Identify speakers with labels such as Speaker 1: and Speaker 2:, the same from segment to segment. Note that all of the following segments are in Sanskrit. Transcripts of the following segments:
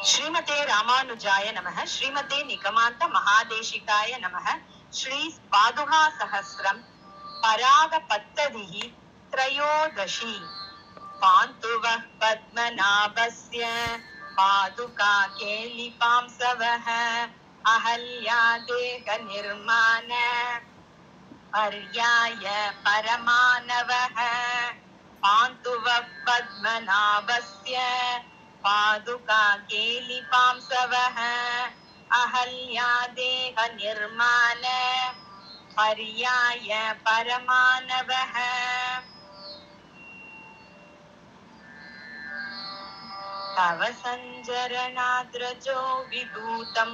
Speaker 1: श्रीमते रामानुजाय नमः। श्रीमते निगमान्त महादेशिकाय नमः। श्री पादुका सहस्रम परागपत्तदिः त्रयोदशी। पान्तुवः पद्मनाभस्य पादुका केलिपांसवः अहल्या देहनिर्माण पर्याय परमानवः। पान्तुवः पद्मनाभस्य पादुका केलिपांसवः अहल्या देहनिर्माण पर्याय परमानवः। तव सञ्जरणाद्रजो विभूतं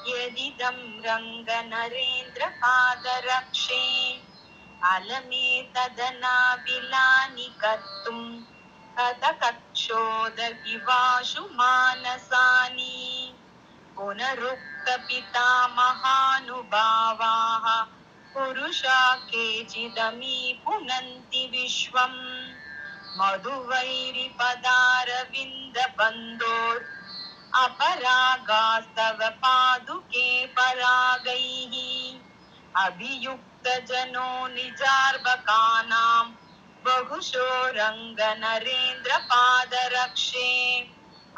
Speaker 1: यदिदं रङ्गनरेन्द्रपादरक्षे अलमेतदनाविलानि कर्तुं कथकक्षोदगिवाशु मानसानि। पुनरुक्तपितामहानुभावाः पुरुषा केचिदमी पुनन्ति विश्वम्। मधुवैरिपदारविन्दबन्धोर् अपरागास्तव पादुके परागैः। अभियुक्तजनो निजार्भकानां बहुशो रङ्गनरेन्द्रपादरक्षे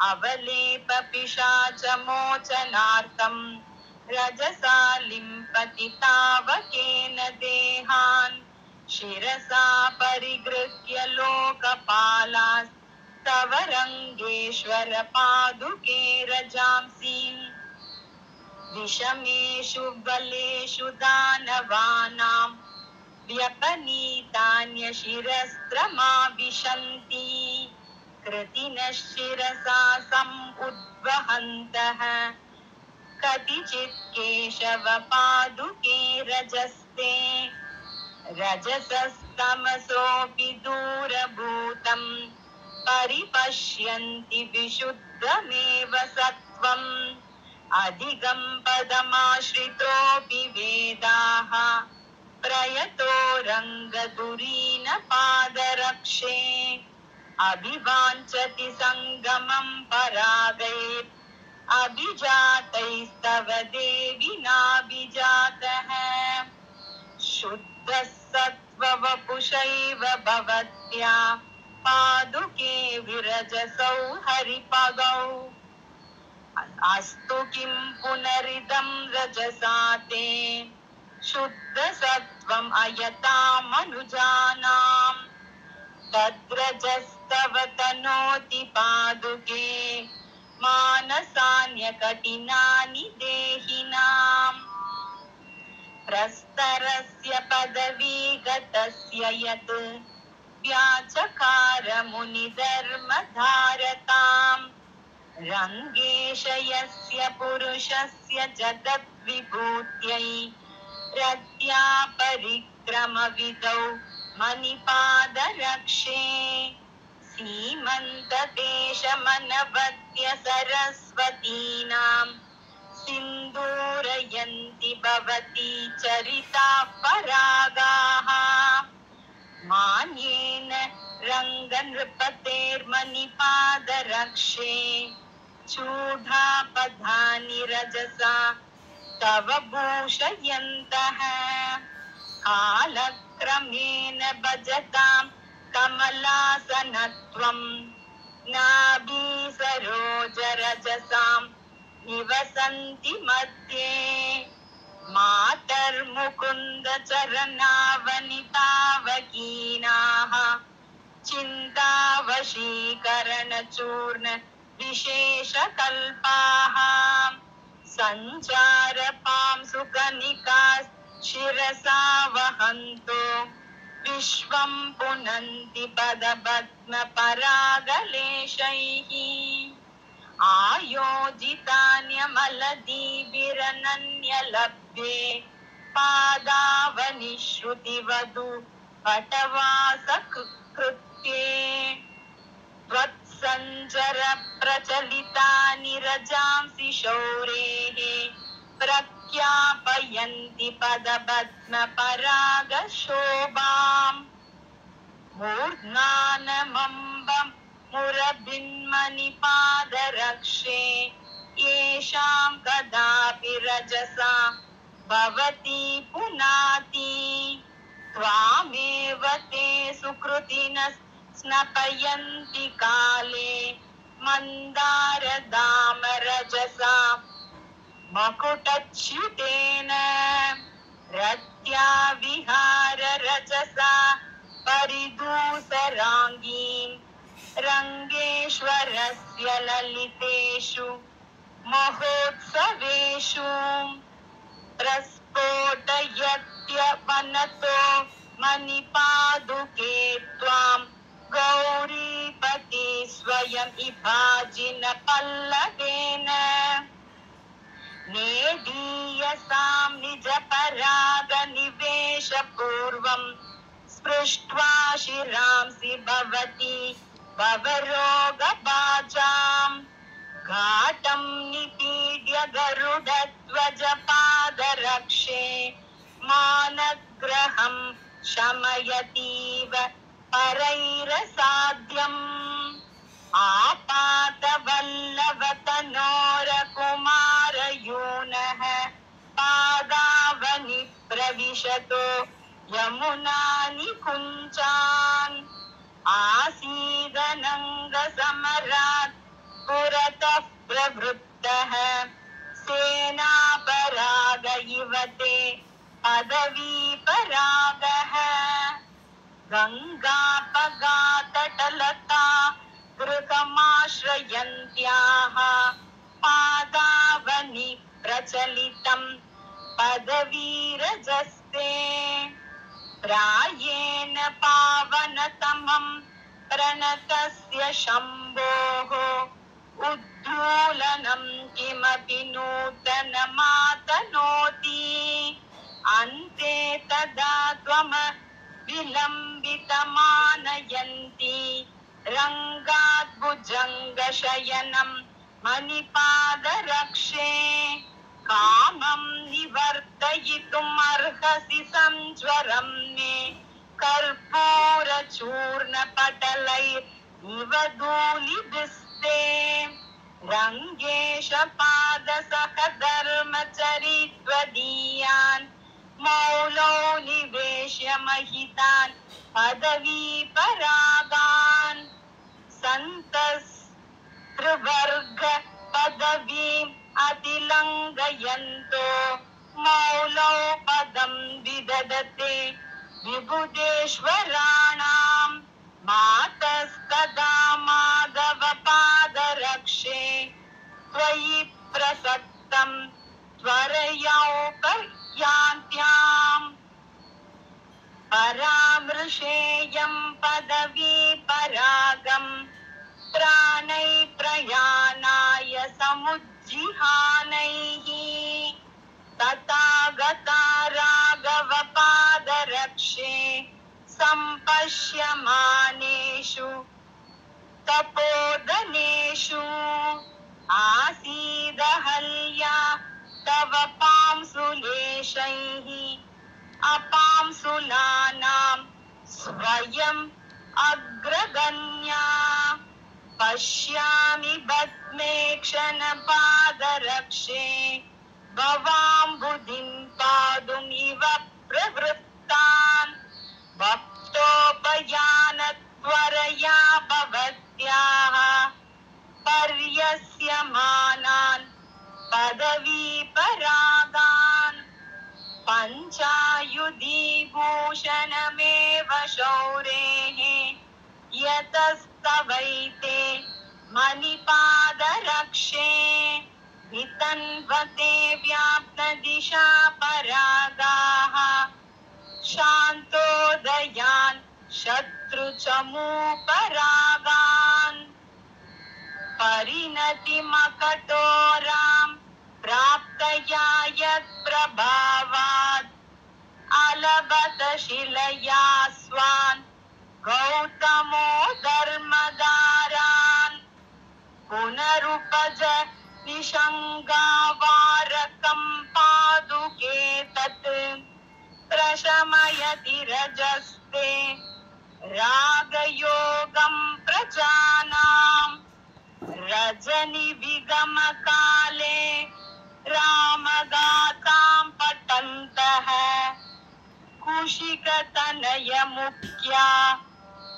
Speaker 1: अवलेपपिशाचमोचनार्थं रजसा लिम्पति तावकेन देहान्। शिरसा परिगृह्य लोकपालास्तव रङ्गेश्वर पादुके रजांसि। विषमेषु बलेषु दानवानां व्यपनीतान्यशिरस्त्रमाविशन्ति। कृतिनः शिरसा समुद्वहन्तः कतिचित् केशव पादुके रजस्ते। रजसस्तमसोऽपि दूरभूतं परिपश्यन्ति विशुद्धमेव सत्त्वम्। अधिगं पदमाश्रितोऽपि वेदाः प्रयतो रङ्गधुरीन पादरक्षे। अभिवाञ्छति सङ्गमं परागैर् अभिजातैस्तव देवि नाभिजातः। शुद्धः सत्त्ववपुषैव भवत्या पादुके विरजसौ हरिपगौ। अस्तु किं पुनरिदं रजसा ते शुद्धसत्त्वम् अयतामनुजानां। तद्रजस्तव तनोति पादुके मानसान्यकठिनानि देहिनाम्। प्रस्तरस्य पदवीगतस्य यत् व्याचकार मुनिधर्मधारताम्। रङ्गेशयस्य पुरुषस्य जगद्विभूत्यै रत्या परिक्रमविदौ मणिपादरक्षे। सीमन्तदेशमनवद्य सरस्वतीनां सिन्दूरयन्ति भवती चरिताः परागाः। मान्येन रङ्गनृपतेर्मणिपादरक्षे चूडापधानि रजसा तव भूषयन्तः। कालक्रमेण भजतां कमलासनत्वं नाभीसरोजरजसां निवसन्ति मध्ये। मातर्मुकुन्दचरणावनितावकीनाः चिन्तावशीकरणचूर्ण विशेषकल्पाः। सञ्चारपांसुकनिका शिरसा वहन्तो विश्वं पुनन्ति पदपद्मपरागलेशैः। आयोजितान्यमलदीभिरनन्यलभ्ये पादावनिश्रुतिवधू पटवासकृत्ये। त्वत्सञ्चर प्रचलितानि रजांसि शौरेः प्रख्यापयन्ति पदपद्मपरागशोभाम्। मूर्ध्नानमम्बम् मुरभिन्मणिपादरक्षे येषां कदापि रजसा भवति पुनाति त्वामेव ते सुकृतिनः स्नपयन्ति काले मन्दारदामरजसा मकुटच्युतेन रत्या विहाररजसा परिदूसराङ्गीं रङ्गेश्वरस्य ललितेषु महोत्सवेषु प्रस्फोटयत्यवनतो मणिपादुके त्वां गौरीपति स्वयं विभाजिन पल्लवेन नेदीयसां निजपरागनिवेशपूर्वं स्पृष्ट्वा शिरांसि भवति भवरोगबाजाम् घाटं निपीड्य गरुडध्वजपादरक्षे मानग्रहं शमयतीव परैरसाध्यम् आपातवल्लभतनोरकुमारयूनः पादावनि प्रविशतो यमुनानिकुञ्चान् आसीदनङ्गसमरात् पुरतः प्रवृत्तः सेनापराग इव ते पदवीपरागः गङ्गापगातटलता गृहमाश्रयन्त्याः पादावनि प्रचलितं पदवीरजस्ते प्रायेण पावनतमं प्रणतस्य शम्भोः उद्धूलनं किमपि नूतनमातनोति अन्ते तदा त्वम विलम्बितमानयन्ति रङ्गात् भुजङ्गशयनं मणिपादरक्षे कामं निवर्तयितुम् अर्हसि संज्वरं मे कर्पूरचूर्णपटलैरिव धूलिभिस्ते रङ्गेश पादसहधर्मचरित्वदीयान् मौलौ निवेश्य महितान् पदवीपरागान् सन्तस्त्रिवर्ग पदवीम् अतिलङ्घयन्तो मौलौ पदं विदधते विबुधेश्वराणां मातस्तदा माधवपादरक्षे त्वयि प्रसक्तं त्वरयोपयान्त्याम् परामृशेयं पदवीपरागम् प्राणै प्रयाणाय समुज्जिहानैः तथागता राघवपादरक्षे सम्पश्यमानेषु तपोदनेषु आसीदहल्या तव पांसुलेशैः अपांसुलानां स्वयम् अग्रगण्या पश्यामि बद्मे क्षणपादरक्षे भवाम्बुधिं पादुमिव प्रवृत्तान् भक्तोपयानत्वरया भवत्याः पर्यस्यमानान् पदवीपरागान् पञ्चायुधीभूषणमेव शौरेः यतस्तवैते मणिपादरक्षे वितन्वते व्याप्तदिशा परागाः शान्तोदयान् शत्रुचमूपरागान् परिणतिमकटोरां प्राप्तया यत्प्रभावात् अलभत शिलया स्वान् गौतमो धर्मदारान् पुनरुपज निशङ्गावारकं पादुके तत् प्रशमयति रजस्ते रागयोगं प्रजानां रजनिविगमकाले रामगाथां पठन्तः कुशिकतनयमुख्या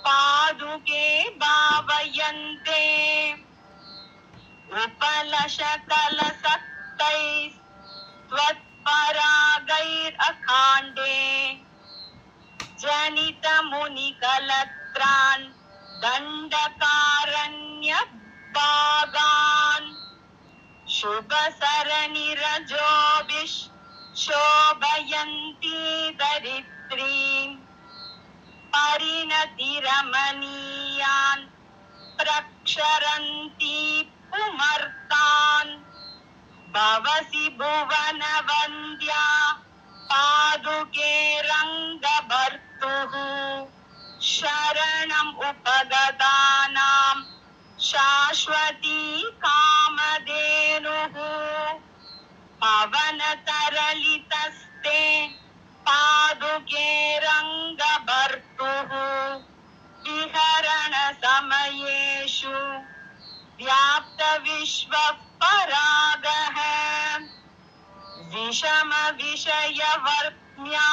Speaker 1: पादुके भावयन्ते उपलशकलसक्तैस्त्वत्परागैरखाण्डे जनितमुनिकलत्रान् दण्डकारण्यभागान् शुभसरणिरजोभिः धरित्रीम् परिणतिरमणीयान् प्रक्षरन्ति पुमर्तान् भवसि भुवनवन्द्या पादुके रङ्गभर्तुः शरणम् उपगतानां शाश्वती कामधेनुः पवनतरलितस्ते पादुके रङ्गभर्तुः विहरणसमयेषु व्याप्तविश्वः परागः विषमविषयवर्त्म्या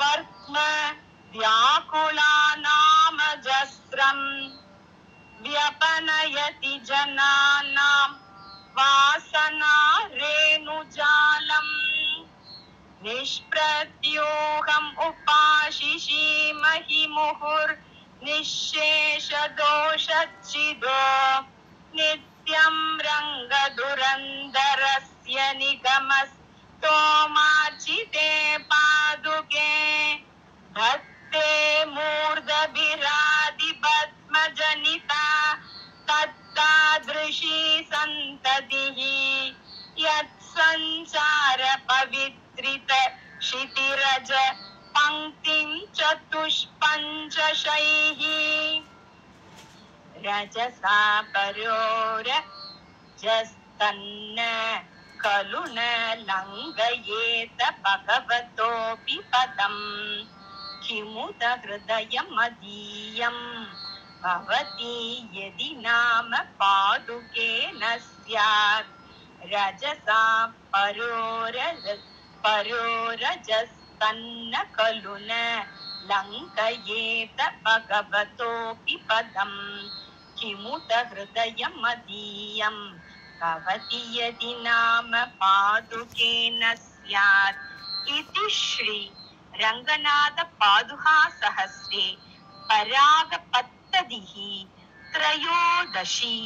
Speaker 1: वर्त्म व्याकुलानामजस्रम् व्यपनयति जनानां वासना रेणुजालम् निष्प्रत्यूहम् उपाशिषीमहि मुहुर्निःशेषदोषच्छिदो नित्यं रङ्गधुरन्धरस्य निगमस्तोमार्चिते पादुके धत्ते मूर्धभिरादिपद्मजनिता तत्तादृशी सन्ततिः यत्सञ्चार पवित्रित क्षितिरज पङ्क्तिं चतुष्पञ्चशैः रजसा परोरजस्तन्न खलु न लङ्घयेत भगवतोऽपि पदम् किमुत हृदयमदीयं भवति यदि नाम पादुके न स्यात् रजसा परोरजस्तन्न खलु न लङ्घयेत भगवतोऽपि पदम् किमुत हृदयमदीयं भवति यदि नाम पादुके न स्यात् इति श्री रङ्गनाथ पादुका सहस्रे परागपत्तदिः त्रयोदशी।